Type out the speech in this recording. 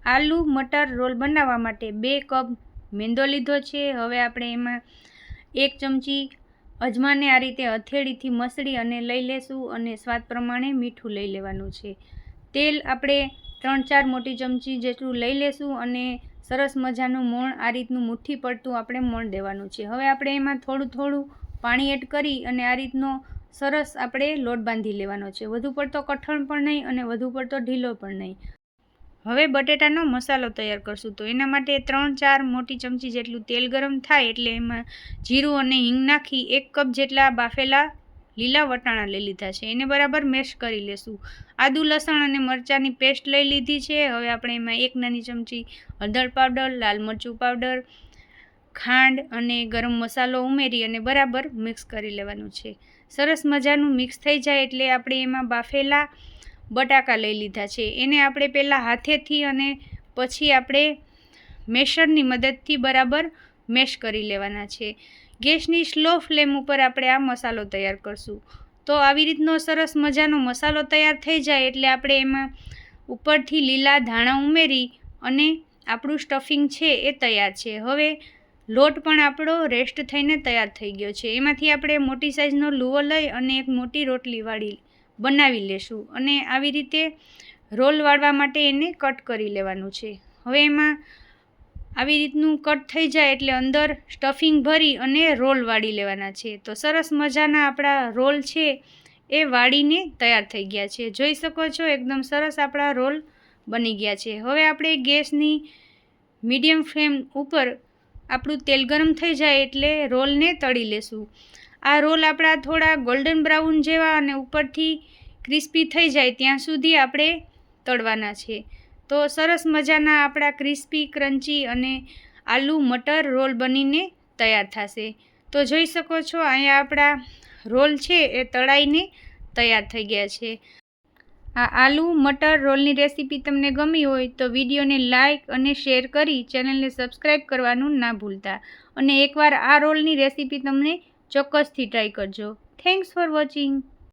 આલુ મટર role બનાવવા માટે 2 cup મેંદો લીધો છે। હવે આપણે એમાં 1 ચમચી અજમાને આ રીતે હથેળીથી મસળી અને લઈ લેશું અને સ્વાદ પ્રમાણે મીઠું લઈ લેવાનું છે। તેલ આપણે 3-4 મોટી ચમચી જેટલું લઈ લેશું અને સરસ મજાનું મોણ આ રીતનું મુઠ્ઠી પડતું આપણે મોણ દેવાનું છે। હવે આપણે એમાં થોડું થોડું પાણી એડ કરી અને આ રીતનો સરસ આપણે લોટ બાંધી લેવાનો છે। વધુ પડતો કઠણ પણ નહીં અને વધુ પડતો ઢીલો પણ નહીં। હવે બટેટાનો મસાલો તૈયાર કરશું। તો એના માટે 3-4 મોટી ચમચી જેટલું તેલ ગરમ થાય એટલે એમાં જીરું અને હિંગ નાખી 1 કપ જેટલા બાફેલા લીલા વટાણા લઈ લીધા છે। એને બરાબર મેશ કરી લેશું। આદુ લસણ અને મરચાંની પેસ્ટ લઈ લીધી છે। હવે આપણે એમાં 1 નાની ચમચી હળદર પાવડર, લાલ મરચું પાવડર, ખાંડ અને ગરમ મસાલો ઉમેરી અને બરાબર મિક્સ કરી લેવાનું છે। સરસ મજાનું મિક્સ થઈ જાય એટલે આપણે એમાં બાફેલા બટાકા લઈ લીધા છે। એને આપણે પહેલાં હાથેથી અને પછી આપણે મેશરની મદદથી બરાબર મેશ કરી લેવાના છે। ગેસની સ્લો ફ્લેમ ઉપર આપણે આ મસાલો તૈયાર કરશું। તો આવી રીતનો સરસ મજાનો મસાલો તૈયાર થઈ જાય એટલે આપણે એમાં ઉપરથી લીલા ધાણા ઉમેરી અને આપણું સ્ટફિંગ છે એ તૈયાર છે। હવે લોટ પણ આપણો રેસ્ટ થઈને તૈયાર થઈ ગયો છે। એમાંથી આપણે મોટી સાઇઝનો લુવો લઈ અને એક મોટી રોટલી બનાવી લેશું અને આવી રીતે રોલ વાળવા માટે એને કટ કરી લેવાનું છે। હવે એમાં આવી રીતનું કટ થઈ જાય એટલે અંદર સ્ટફિંગ ભરી અને રોલ વાળી લેવાના છે। તો સરસ મજાના આપણા રોલ છે એ વાળીને તૈયાર થઈ ગયા છે। જોઈ શકો છો એકદમ સરસ આપણા રોલ બની ગયા છે। હવે આપણે ગેસની મીડિયમ ફ્લેમ ઉપર આપણું તેલ ગરમ થઈ જાય એટલે રોલને તળી લેશું। આ રોલ આપણા થોડા ગોલ્ડન બ્રાઉન જેવા અને ઉપરથી ક્રિસ્પી થઈ જાય ત્યાં સુધી આપણે તળવાના છે। તો સરસ મજાના આપણા ક્રિસ્પી ક્રન્ચી અને આલુ મટર રોલ બનીને તૈયાર થશે। તો જોઈ શકો છો અહીંયા આપણા રોલ છે એ તળાઈને તૈયાર થઈ ગયા છે। આ આલુ મટર રોલની રેસીપી તમને ગમી હોય તો વિડીયોને લાઇક અને શેર કરી ચેનલને સબસ્ક્રાઈબ કરવાનું ના ભૂલતા અને એકવાર આ રોલની રેસીપી તમને ચોક્કસથી ટ્રાય કરજો। Thanks for watching.